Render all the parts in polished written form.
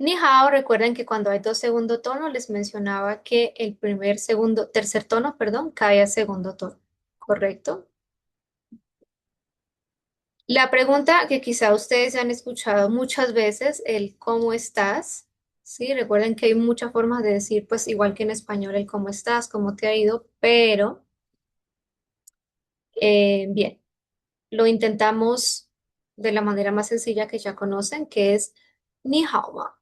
Ni hao, recuerden que cuando hay dos segundo tono les mencionaba que el tercer tono, perdón, cae a segundo tono, ¿correcto? La pregunta que quizá ustedes han escuchado muchas veces, el ¿cómo estás? Sí, recuerden que hay muchas formas de decir, pues igual que en español, el ¿cómo estás? ¿Cómo te ha ido? Pero, bien, lo intentamos de la manera más sencilla que ya conocen, que es ni hao ma,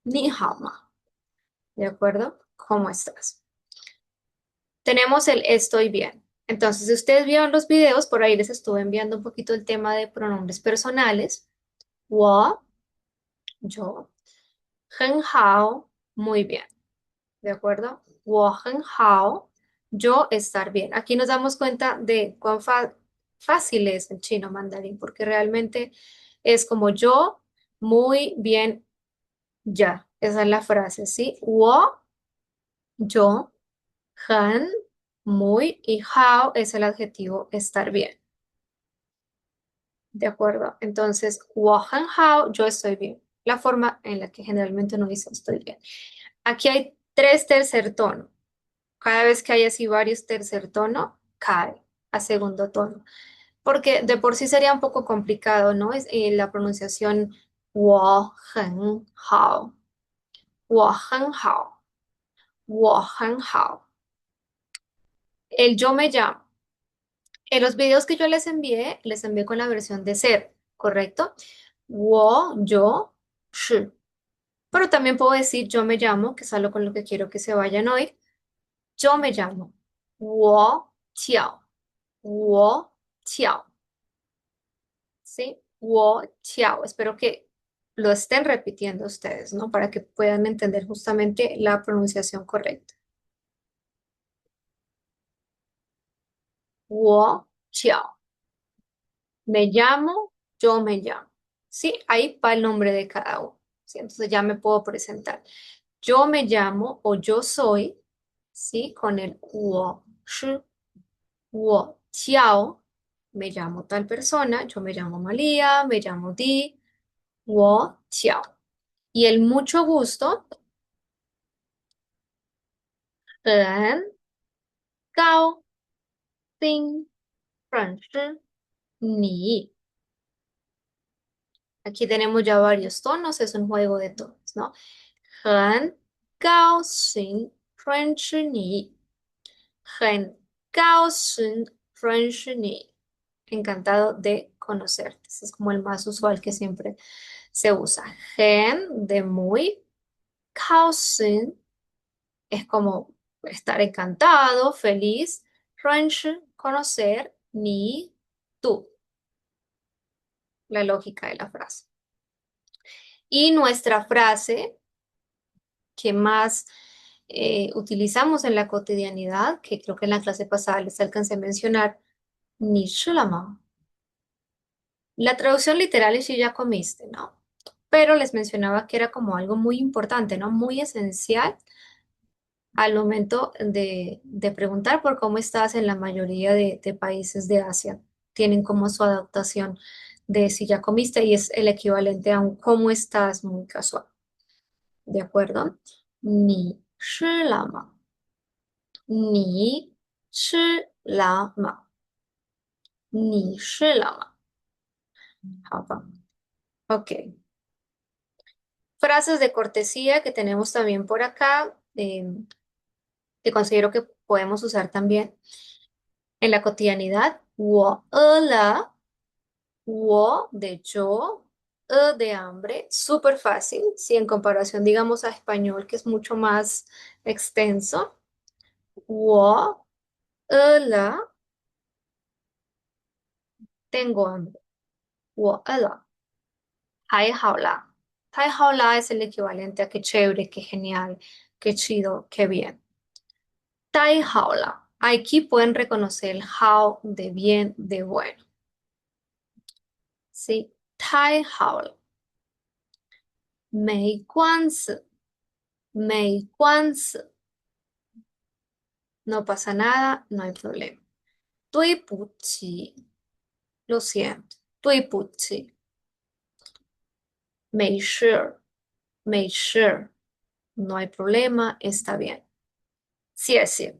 ni hao ma, ¿de acuerdo? ¿Cómo estás? Tenemos el estoy bien. Entonces, si ustedes vieron los videos, por ahí les estuve enviando un poquito el tema de pronombres personales. Wo, yo. 很好, muy bien, ¿de acuerdo? 我很好, yo estar bien. Aquí nos damos cuenta de cuán fácil es el chino mandarín, porque realmente es como yo, muy bien, ya. Esa es la frase, ¿sí? 我, yo, 很, muy, y hao es el adjetivo estar bien, ¿de acuerdo? Entonces, 我很好, yo estoy bien. La forma en la que generalmente uno dice estoy bien. Aquí hay tres tercer tono. Cada vez que hay así varios tercer tono, cae a segundo tono. Porque de por sí sería un poco complicado, ¿no? Es la pronunciación 我很好, 我很好, 我很好. El yo me llamo. En los videos que yo les envié con la versión de ser, ¿correcto? 我, yo, 是. Pero también puedo decir yo me llamo, que es algo con lo que quiero que se vayan hoy. Yo me llamo. 我叫. 我叫. ¿Sí? 我叫. Espero que lo estén repitiendo ustedes, ¿no? Para que puedan entender justamente la pronunciación correcta. 我叫. Me llamo, yo me llamo. ¿Sí? Ahí va el nombre de cada uno. ¿Sí? Entonces ya me puedo presentar. Yo me llamo o yo soy, ¿sí? Con el 我是, 我叫, me llamo tal persona, yo me llamo María, me llamo Di, 我叫. Y el mucho gusto, 很高兴认识你. Aquí tenemos ya varios tonos, es un juego de tonos, ¿no? 很高兴认识你. Encantado de conocerte. Ese es como el más usual que siempre se usa. Gen de muy. 高兴 es como estar encantado, feliz. 认识, conocer. Ni, tú. La lógica de la frase. Y nuestra frase que más utilizamos en la cotidianidad, que creo que en la clase pasada les alcancé a mencionar, ni shulama. La traducción literal es si ya comiste, ¿no? Pero les mencionaba que era como algo muy importante, ¿no? Muy esencial al momento de preguntar por cómo estás en la mayoría de países de Asia. Tienen como su adaptación de si ya comiste y es el equivalente a un cómo estás muy casual. ¿De acuerdo? Ni shi la ma. Ni shi la ma. Ni shi la ma. 好吧. Ok. Frases de cortesía que tenemos también por acá, que considero que podemos usar también en la cotidianidad. 我饿了, 我 de yo, de hambre, súper fácil, si en comparación, digamos, a español, que es mucho más extenso. 我饿了, tengo hambre. 我饿了, 还好啦. 还好啦 es el equivalente a qué chévere, qué genial, qué chido, qué bien. 太好了. Aquí pueden reconocer el how de bien, de bueno. ¿Sí? 太好了. 没关系. 没关系. No pasa nada, no hay problema. 对不起. Lo siento. 对不起. 没事. make sure. No hay problema, está bien. Sí, es sí.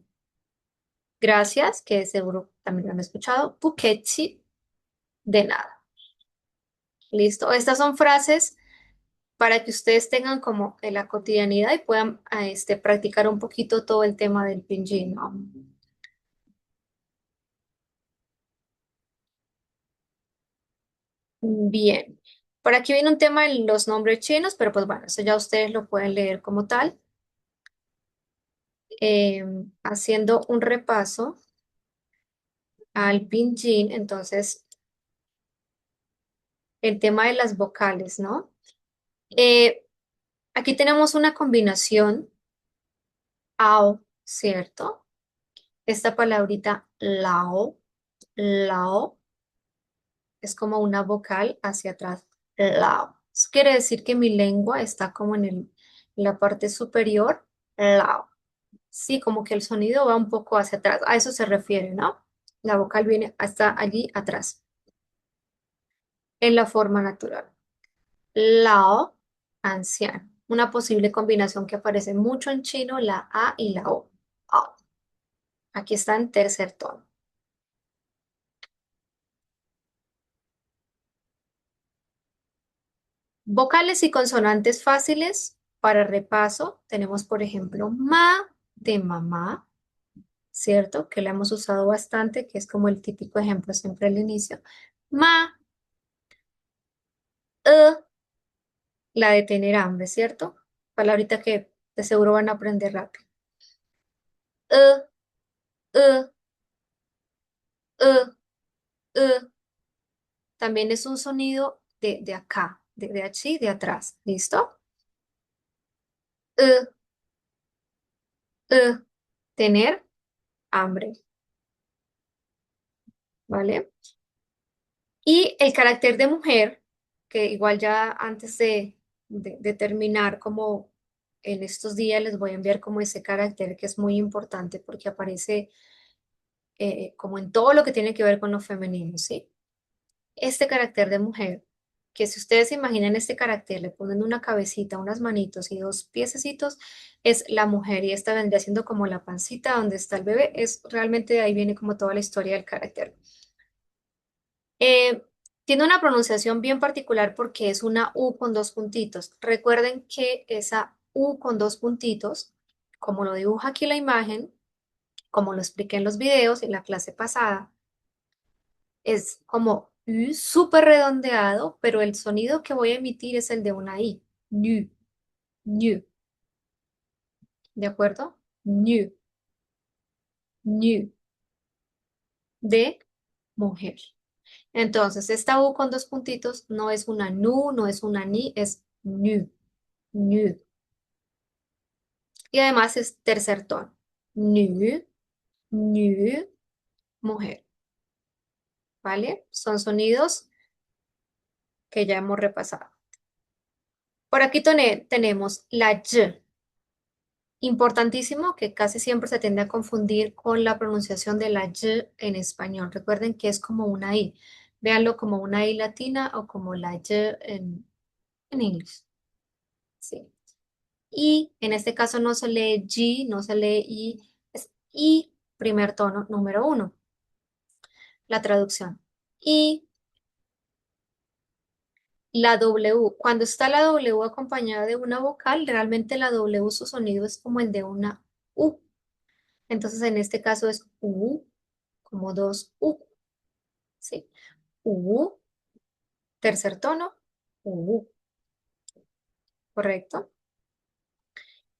Gracias, que seguro también lo han escuchado. Pukechi, de nada. Listo. Estas son frases para que ustedes tengan como en la cotidianidad y puedan practicar un poquito todo el tema del pinyin, ¿no? Bien. Por aquí viene un tema de los nombres chinos, pero pues bueno, eso ya ustedes lo pueden leer como tal. Haciendo un repaso al pinyin, entonces el tema de las vocales, ¿no? Eh, Aquí tenemos una combinación ao, ¿cierto? Esta palabrita lao, lao, es como una vocal hacia atrás, lao. Eso quiere decir que mi lengua está como en la parte superior, lao. Sí, como que el sonido va un poco hacia atrás. A eso se refiere, ¿no? La vocal viene hasta allí atrás, en la forma natural. Lao, anciano. Una posible combinación que aparece mucho en chino, la A y la O. Ao. Aquí está en tercer tono. Vocales y consonantes fáciles para repaso. Tenemos, por ejemplo, ma de mamá, ¿cierto? Que la hemos usado bastante, que es como el típico ejemplo siempre al inicio. Ma, e, la de tener hambre, ¿cierto? Palabrita que de seguro van a aprender rápido. E, e, e, e. También es un sonido de acá, de allí, de atrás. ¿Listo? E, e, tener hambre, ¿vale? Y el carácter de mujer, que igual ya antes de terminar, como en estos días les voy a enviar como ese carácter que es muy importante porque aparece como en todo lo que tiene que ver con lo femenino, ¿sí? Este carácter de mujer, que si ustedes se imaginan este carácter, le ponen una cabecita, unas manitos y dos piececitos, es la mujer y esta vendría siendo como la pancita donde está el bebé, es realmente de ahí viene como toda la historia del carácter. Eh, Tiene una pronunciación bien particular porque es una U con dos puntitos. Recuerden que esa U con dos puntitos, como lo dibuja aquí la imagen, como lo expliqué en los videos en la clase pasada, es como U súper redondeado, pero el sonido que voy a emitir es el de una I. Ñu, ñu, ¿de acuerdo? Ñu, ñu, de mujer. Entonces, esta U con dos puntitos no es una nu, no es una ni, es ñu, ñu. Y además es tercer tono. Ñu, ñu, mujer, ¿vale? Son sonidos que ya hemos repasado. Por aquí tenemos la Y. Importantísimo que casi siempre se tiende a confundir con la pronunciación de la Y en español. Recuerden que es como una I. Véanlo como una I latina o como la Y en inglés. Sí. Y en este caso no se lee G, no se lee I, es I, primer tono, número uno. La traducción. Y la W, cuando está la W acompañada de una vocal, realmente la W su sonido es como el de una U. Entonces en este caso es U, como dos U, ¿sí? U, tercer tono, U, ¿correcto?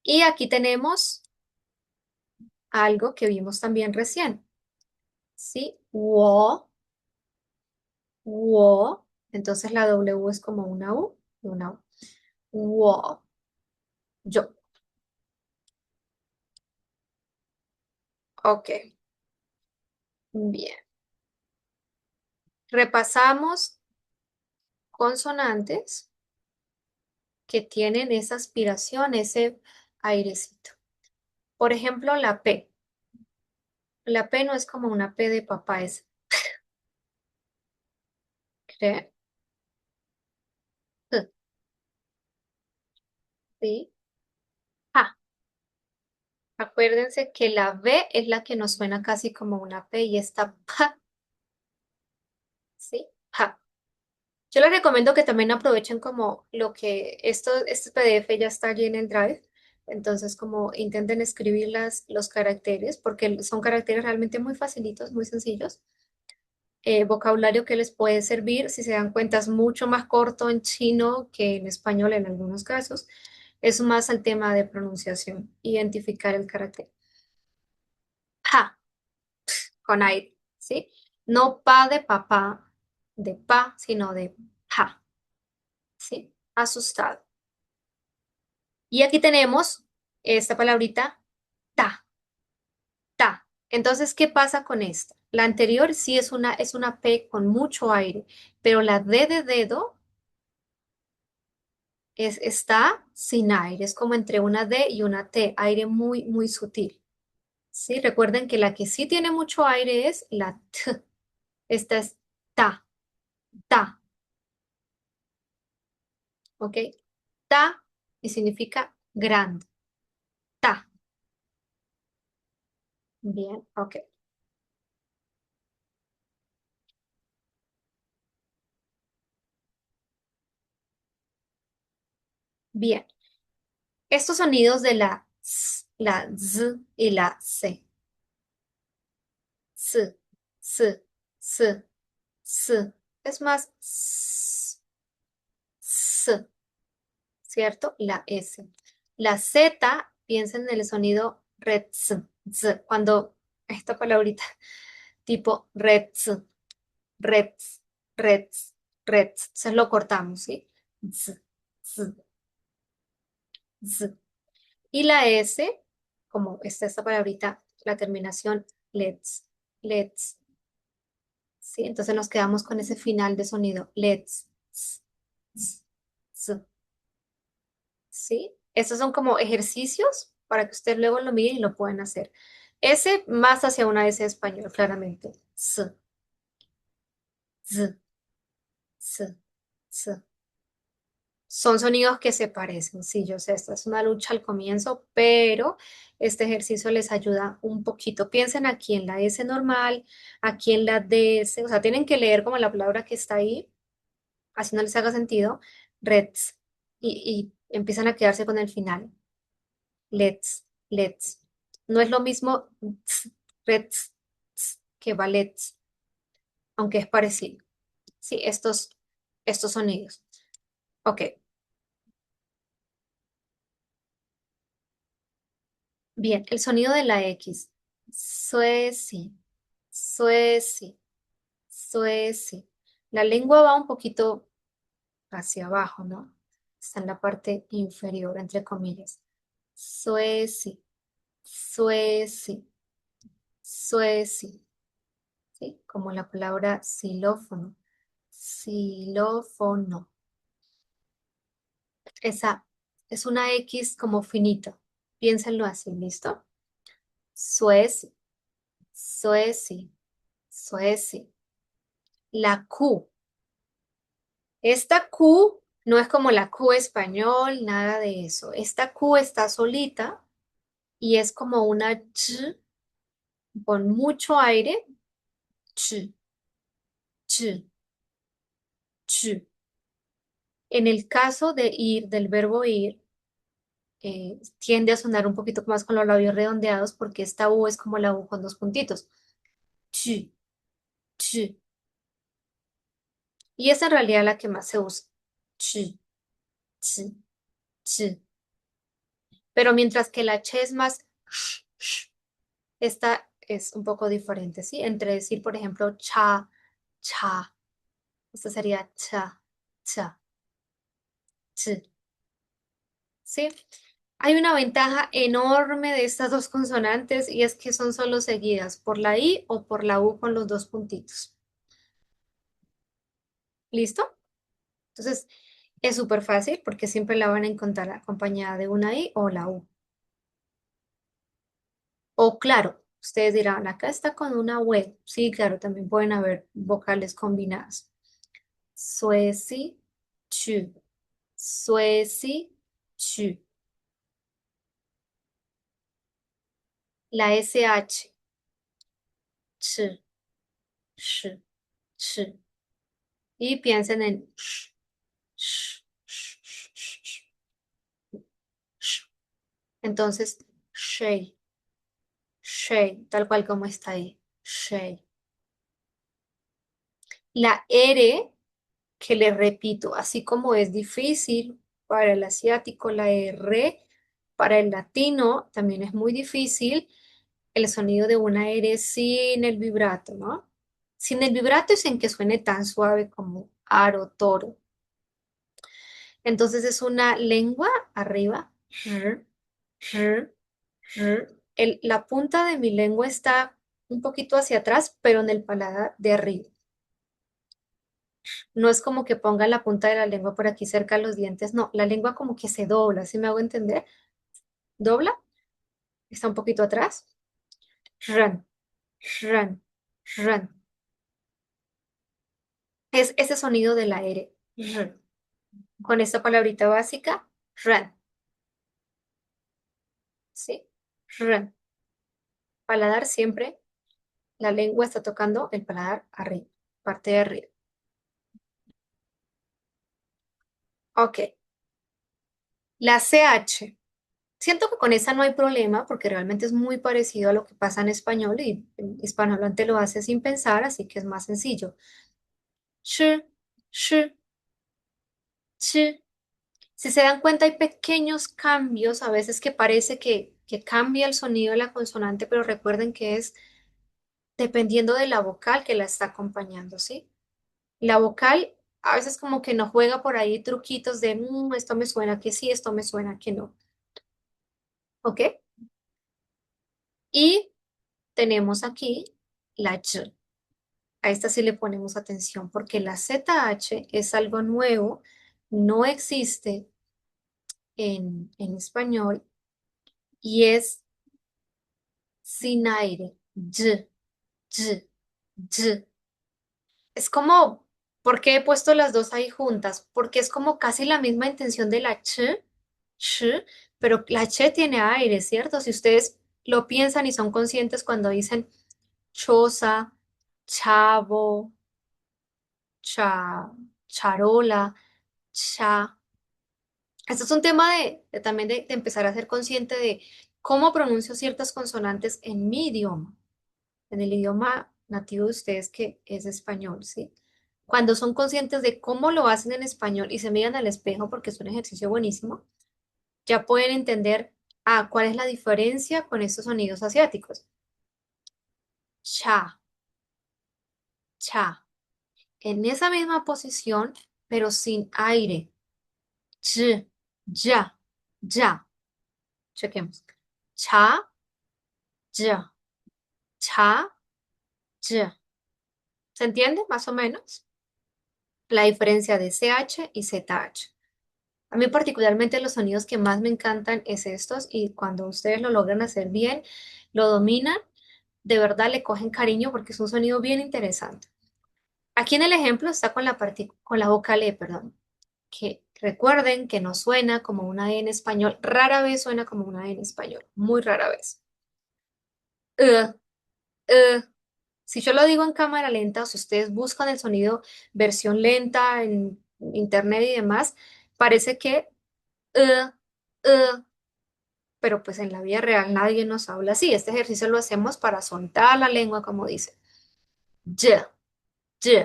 Y aquí tenemos algo que vimos también recién, ¿sí? Wo, wo. Entonces la W es como una U y una U. Wo, yo. Ok, bien. Repasamos consonantes que tienen esa aspiración, ese airecito. Por ejemplo, la P. La P no es como una P de papá, es cre- p. Sí. Ja. Acuérdense que la B es la que nos suena casi como una P y esta pa, ¿sí? Ja. Yo les recomiendo que también aprovechen como lo que este PDF ya está allí en el Drive. Entonces, como intenten escribir los caracteres, porque son caracteres realmente muy facilitos, muy sencillos. Vocabulario que les puede servir, si se dan cuenta, es mucho más corto en chino que en español en algunos casos. Es más al tema de pronunciación, identificar el carácter. Pa, con aire, ¿sí? No pa de papá, de pa, sino de pa, ¿sí? Asustado. Y aquí tenemos esta palabrita ta, ta. Entonces, ¿qué pasa con esta? La anterior sí es una P con mucho aire, pero la D de dedo está sin aire, es como entre una D y una T, aire muy, muy sutil. ¿Sí? Recuerden que la que sí tiene mucho aire es la T. Esta es ta, ta, ¿ok? Ta y significa grande, ta. Bien, ok. Bien. Estos sonidos de la S, la Z y la C. S, S, S, S. Es más S, ¿cierto? La S. La Z, piensen en el sonido red, z, cuando esta palabrita tipo red, red, red, red, entonces lo cortamos, ¿sí? Z, z, z. Y la S, como está esta palabrita, la terminación let's, let's, ¿sí? Entonces nos quedamos con ese final de sonido, let's, ¿sí? Estos son como ejercicios para que usted luego lo mire y lo puedan hacer. S más hacia una S de español, claramente. Z, z, z. Son sonidos que se parecen, sí, yo sé, esta es una lucha al comienzo, pero este ejercicio les ayuda un poquito. Piensen aquí en la S normal, aquí en la DS, o sea, tienen que leer como la palabra que está ahí, así no les haga sentido, reds, y empiezan a quedarse con el final. Let's. No es lo mismo reds que ballets, aunque es parecido. Sí, estos sonidos. Ok, bien, el sonido de la X. Sueci, sueci, sueci. La lengua va un poquito hacia abajo, ¿no? Está en la parte inferior, entre comillas. Sueci, sueci, sueci. ¿Sí? Como la palabra xilófono. Xilófono. Esa es una X como finita. Piénsenlo así, ¿listo? Sueci, sueci, sueci. La Q. Esta Q no es como la Q español, nada de eso. Esta Q está solita y es como una ch con mucho aire. Ch, ch, ch. En el caso de ir, del verbo ir, tiende a sonar un poquito más con los labios redondeados porque esta U es como la U con dos puntitos. Ch, ch. Y es en realidad la que más se usa. Ch, ch, ch. Pero mientras que la ch es más, esta es un poco diferente, ¿sí? Entre decir, por ejemplo, cha, cha. Esta sería cha, cha, ch. ¿Sí? Hay una ventaja enorme de estas dos consonantes y es que son solo seguidas por la I o por la U con los dos puntitos. ¿Listo? Entonces, es súper fácil porque siempre la van a encontrar acompañada de una I o la U. O claro, ustedes dirán, acá está con una W. Sí, claro, también pueden haber vocales combinadas. Sueci, chu. Sueci, chu. La SH, ch, sh, ch. Y piensen en sh, sh, sh, sh, sh, sh, sh. Entonces, shay, shay, tal cual como está ahí, shay. La R, que le repito, así como es difícil para el asiático, la R, para el latino también es muy difícil el sonido de una R sin el vibrato, ¿no? Sin el vibrato y sin que suene tan suave como aro, toro. Entonces es una lengua arriba. R, r, la punta de mi lengua está un poquito hacia atrás, pero en el paladar de arriba. No es como que ponga la punta de la lengua por aquí cerca de los dientes, no, la lengua como que se dobla, ¿sí me hago entender? Dobla, está un poquito atrás. Run, run, run. Es ese sonido de la R. Run. Con esta palabrita básica, run, ¿sí? Run. Paladar siempre, la lengua está tocando el paladar arriba, parte de arriba. Ok, la CH. Siento que con esa no hay problema porque realmente es muy parecido a lo que pasa en español y en hispanohablante lo hace sin pensar, así que es más sencillo. Sh, sh, sh. Si se dan cuenta, hay pequeños cambios, a veces que parece que cambia el sonido de la consonante, pero recuerden que es dependiendo de la vocal que la está acompañando, ¿sí? La vocal a veces como que nos juega por ahí truquitos de, esto me suena que sí, esto me suena que no, ¿ok? Y tenemos aquí la Y. A esta sí le ponemos atención porque la ZH es algo nuevo, no existe en español y es sin aire. Y, y, y. Es como, ¿por qué he puesto las dos ahí juntas? Porque es como casi la misma intención de la ch, pero la ch tiene aire, ¿cierto? Si ustedes lo piensan y son conscientes cuando dicen choza, chavo, cha, charola, cha. Esto es un tema también de empezar a ser consciente de cómo pronuncio ciertas consonantes en mi idioma, en el idioma nativo de ustedes que es español, ¿sí? Cuando son conscientes de cómo lo hacen en español y se miran al espejo, porque es un ejercicio buenísimo, ya pueden entender, cuál es la diferencia con estos sonidos asiáticos. Cha, cha. En esa misma posición, pero sin aire. Ch, ya, ya. Chequemos. Cha, ya, cha, ya. ¿Se entiende más o menos? La diferencia de CH y ZH. A mí particularmente los sonidos que más me encantan es estos y cuando ustedes lo logran hacer bien, lo dominan, de verdad le cogen cariño porque es un sonido bien interesante. Aquí en el ejemplo está con con la vocal E, perdón, que recuerden que no suena como una E en español, rara vez suena como una E en español, muy rara vez. Uh, uh. Si yo lo digo en cámara lenta, o si ustedes buscan el sonido versión lenta en internet y demás, parece que uh, uh, pero pues en la vida real nadie nos habla así. Este ejercicio lo hacemos para soltar la lengua, como dice. Y, y,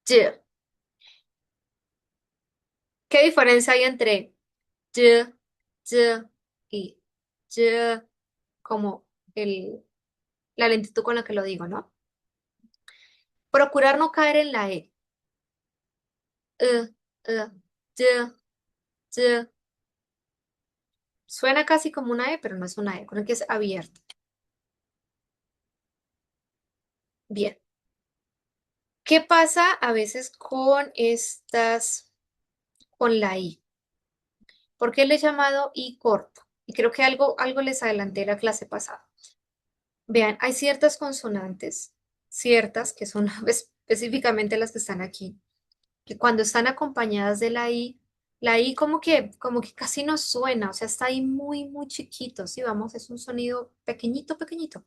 y. ¿Qué diferencia hay entre y, y y y? Como la lentitud con la que lo digo, ¿no? Procurar no caer en la E. Y, y. Suena casi como una E, pero no es una E, con el que es abierto. Bien. ¿Qué pasa a veces con con la I? ¿Por qué le he llamado I corto? Y creo que algo les adelanté la clase pasada. Vean, hay ciertas consonantes, ciertas que son específicamente las que están aquí, que cuando están acompañadas de la I, La I como que casi no suena, o sea, está ahí muy, muy chiquito, ¿sí? Vamos, es un sonido pequeñito, pequeñito.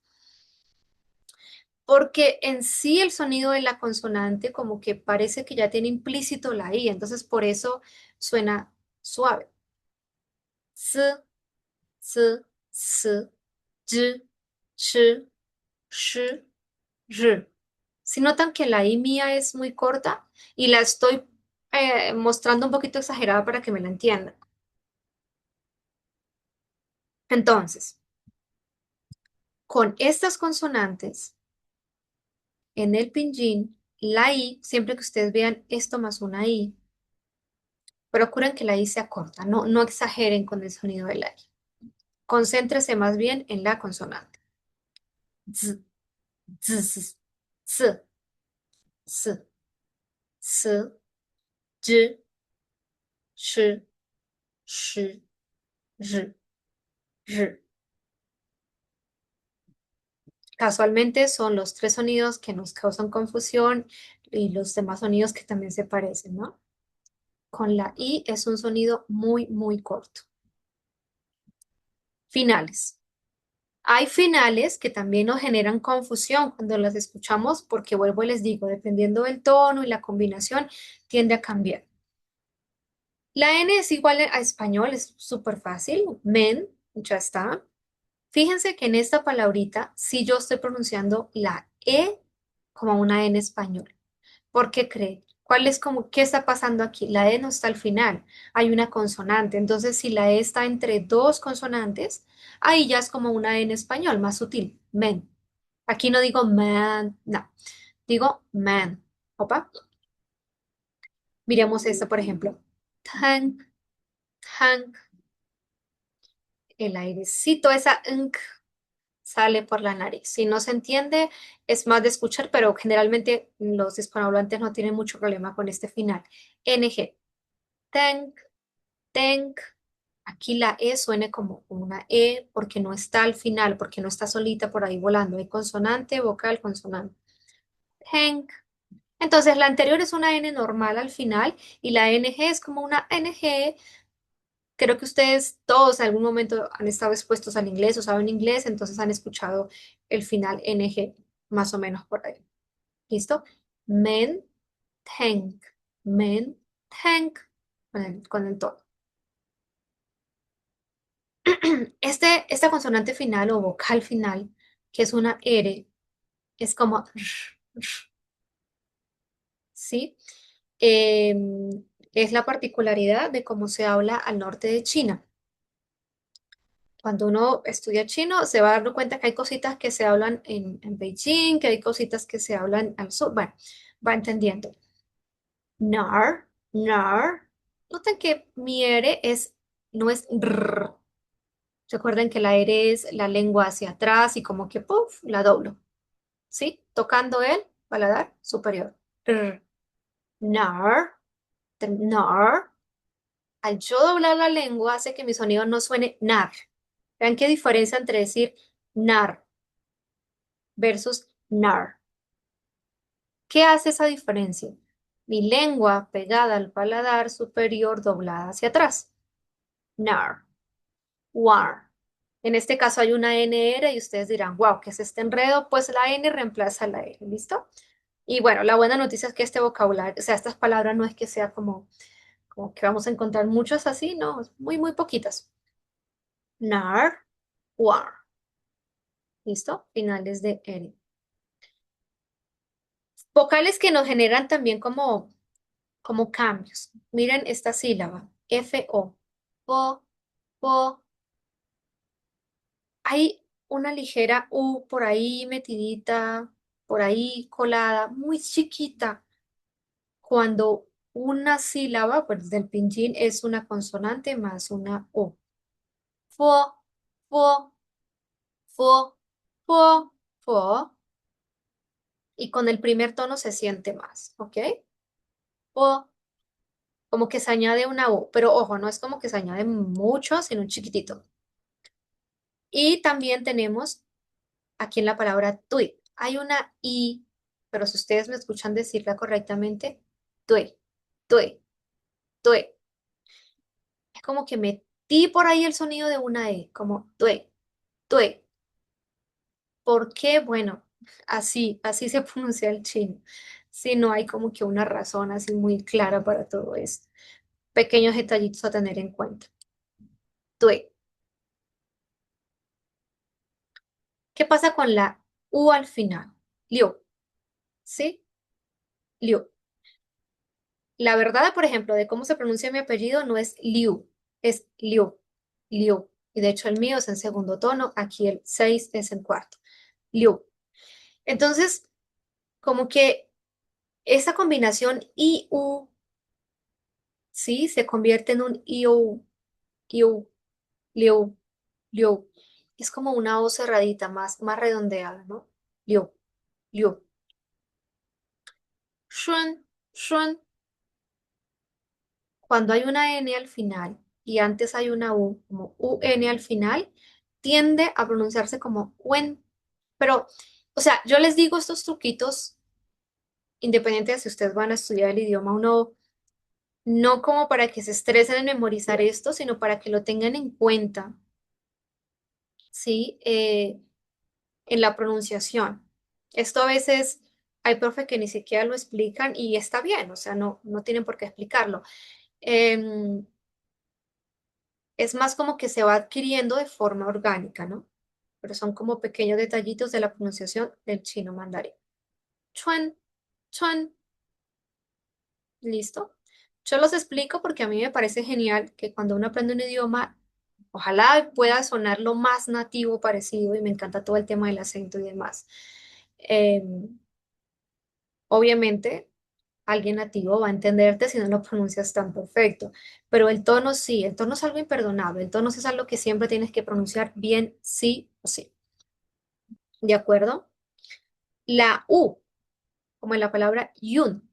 Porque en sí el sonido de la consonante como que parece que ya tiene implícito la I, entonces por eso suena suave. S, s, s, j, sh, sh, r. Si notan que la I mía es muy corta y la estoy mostrando un poquito exagerada para que me la entiendan. Entonces, con estas consonantes en el pinyin, la I, siempre que ustedes vean esto más una I, procuren que la I sea corta, no exageren con el sonido de la I. Concéntrese más bien en la consonante. Z, z, z, s, s, s, j, sh, sh, r, r. Casualmente son los tres sonidos que nos causan confusión y los demás sonidos que también se parecen, ¿no? Con la I es un sonido muy, muy corto. Finales. Hay finales que también nos generan confusión cuando las escuchamos porque vuelvo y les digo, dependiendo del tono y la combinación, tiende a cambiar. La N es igual a español, es súper fácil. Men, ya está. Fíjense que en esta palabrita, si yo estoy pronunciando la E como una N español. ¿Por qué cree? ¿Cuál es como, qué está pasando aquí? La E no está al final, hay una consonante. Entonces, si la E está entre dos consonantes, ahí ya es como una E en español, más sutil. Men. Aquí no digo man, no. Digo man. Opa. Miremos esta, por ejemplo. Tank, tank. El airecito, esa nk sale por la nariz. Si no se entiende, es más de escuchar, pero generalmente los hispanohablantes no tienen mucho problema con este final. NG. Tank, tank. Aquí la E suene como una E porque no está al final, porque no está solita por ahí volando. Hay consonante, vocal, consonante. Tank. Entonces la anterior es una N normal al final y la NG es como una NG. Creo que ustedes todos en algún momento han estado expuestos al inglés o saben inglés, entonces han escuchado el final NG, más o menos por ahí. ¿Listo? Men, tank, men, tank, con el tono. Esta consonante final o vocal final, que es una R, es como ¿sí? Es la particularidad de cómo se habla al norte de China. Cuando uno estudia chino, se va dando cuenta que hay cositas que se hablan en Beijing, que hay cositas que se hablan al sur. Bueno, va entendiendo. Nar, nar. Noten que mi R no es rrr. Recuerden que la R es la lengua hacia atrás y como que, puff, la doblo. ¿Sí? Tocando el paladar superior. Rrr. Nar, nar. Al yo doblar la lengua hace que mi sonido no suene nar. Vean qué diferencia entre decir nar versus nar. ¿Qué hace esa diferencia? Mi lengua pegada al paladar superior doblada hacia atrás. Nar, war. En este caso hay una NR y ustedes dirán, wow, ¿qué es este enredo? Pues la N reemplaza la R, ¿listo? Y bueno, la buena noticia es que este vocabulario, o sea, estas palabras no es que sea como que vamos a encontrar muchas así, no, muy, muy poquitas. Nar, war. ¿Listo? Finales de R. Vocales que nos generan también como cambios. Miren esta sílaba, F-O. Po, po. Hay una ligera U por ahí metidita, por ahí colada, muy chiquita. Cuando una sílaba, pues del pinyin es una consonante más una O. Fo, fo, fo, fo, fo. Y con el primer tono se siente más, ¿ok? Fo, como que se añade una U, pero ojo, no es como que se añade mucho, sino un chiquitito. Y también tenemos aquí en la palabra tui. Hay una I, pero si ustedes me escuchan decirla correctamente, tui, tui, tui. como que metí por ahí el sonido de una E, como tue, tue. ¿Por qué? Bueno, así se pronuncia el chino. Si no hay como que una razón así muy clara para todo esto. Pequeños detallitos a tener en cuenta. Tue. ¿Qué pasa con la U al final? Liu, ¿sí? Liu. La verdad, por ejemplo, de cómo se pronuncia mi apellido no es Liu, es Liu, Liu. Y de hecho el mío es en segundo tono, aquí el 6 es en cuarto. Liu. Entonces, como que esa combinación I-U, ¿sí? Se convierte en un I-U, I-U, Liu, Liu. Es como una O cerradita, más redondeada, ¿no? Liu, Liu. Shun, shun. Cuando hay una N al final y antes hay una U, como UN al final, tiende a pronunciarse como wen. Pero, o sea, yo les digo estos truquitos, independiente de si ustedes van a estudiar el idioma o no, no como para que se estresen en memorizar esto, sino para que lo tengan en cuenta, ¿sí? En la pronunciación. Esto a veces hay profe que ni siquiera lo explican y está bien, o sea, no tienen por qué explicarlo. Em, es más como que se va adquiriendo de forma orgánica, ¿no? Pero son como pequeños detallitos de la pronunciación del chino mandarín. Chuan, chuan, listo. Yo los explico porque a mí me parece genial que cuando uno aprende un idioma, ojalá pueda sonar lo más nativo parecido y me encanta todo el tema del acento y demás. Obviamente, alguien nativo va a entenderte si no lo pronuncias tan perfecto, pero el tono sí, el tono es algo imperdonable, el tono sí es algo que siempre tienes que pronunciar bien, sí o sí, ¿de acuerdo? La U, como en la palabra yun,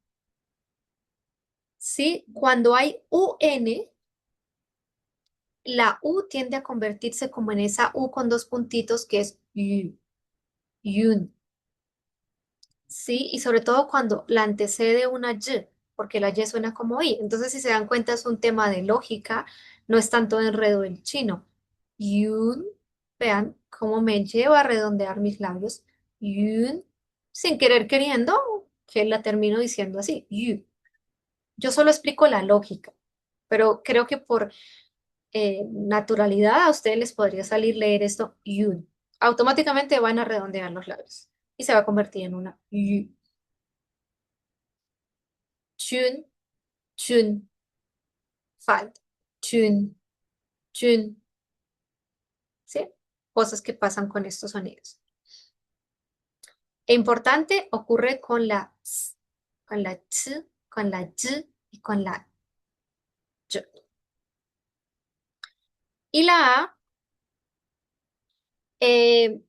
¿sí? Cuando hay UN, la U tiende a convertirse como en esa U con dos puntitos que es yu, yun. Sí, y sobre todo cuando la antecede una Y, porque la Y suena como I. Entonces, si se dan cuenta, es un tema de lógica, no es tanto enredo del chino. Yun, vean cómo me lleva a redondear mis labios. Yun, sin querer queriendo, que la termino diciendo así. Yu. Yo solo explico la lógica, pero creo que por naturalidad a ustedes les podría salir leer esto yun. Automáticamente van a redondear los labios y se va a convertir en una yu. Chun, chun, falta. Chun, chun, ¿sí? Cosas que pasan con estos sonidos. E importante, ocurre con la s, con la ch, con la y y con la y. Y la a, eh,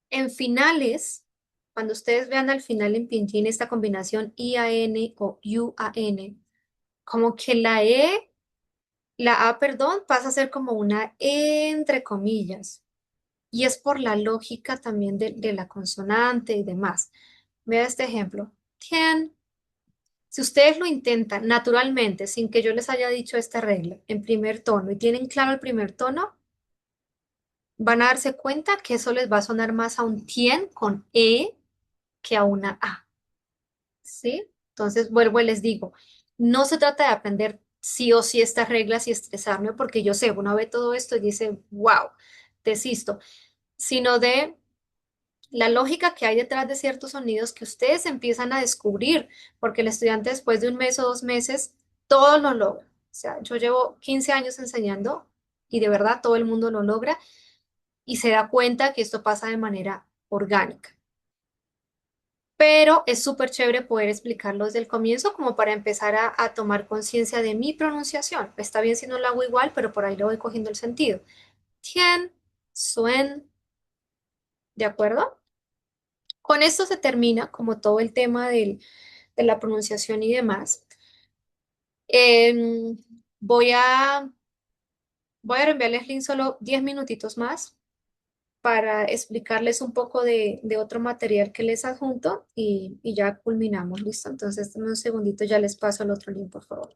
en finales, cuando ustedes vean al final en pinyin esta combinación I-A-N o U-A-N, como que la A, perdón, pasa a ser como una E entre comillas. Y es por la lógica también de la consonante y demás. Vea este ejemplo. Tien. Si ustedes lo intentan naturalmente, sin que yo les haya dicho esta regla, en primer tono y tienen claro el primer tono, van a darse cuenta que eso les va a sonar más a un tien con E que a una A. ¿Sí? Entonces vuelvo y les digo, no se trata de aprender sí o sí estas reglas y estresarme porque yo sé, uno ve todo esto y dice, wow, desisto, sino de la lógica que hay detrás de ciertos sonidos que ustedes empiezan a descubrir, porque el estudiante después de un mes o 2 meses, todo lo logra. O sea, yo llevo 15 años enseñando y de verdad todo el mundo lo logra y se da cuenta que esto pasa de manera orgánica. Pero es súper chévere poder explicarlo desde el comienzo como para empezar a tomar conciencia de mi pronunciación. Está bien si no lo hago igual, pero por ahí le voy cogiendo el sentido. Tien, suen, ¿de acuerdo? Con esto se termina como todo el tema de la pronunciación y demás. Em, voy a, voy a reenviarles link solo 10 minutitos más para explicarles un poco de otro material que les adjunto y ya culminamos, ¿listo? Entonces, en un segundito ya les paso el otro link, por favor.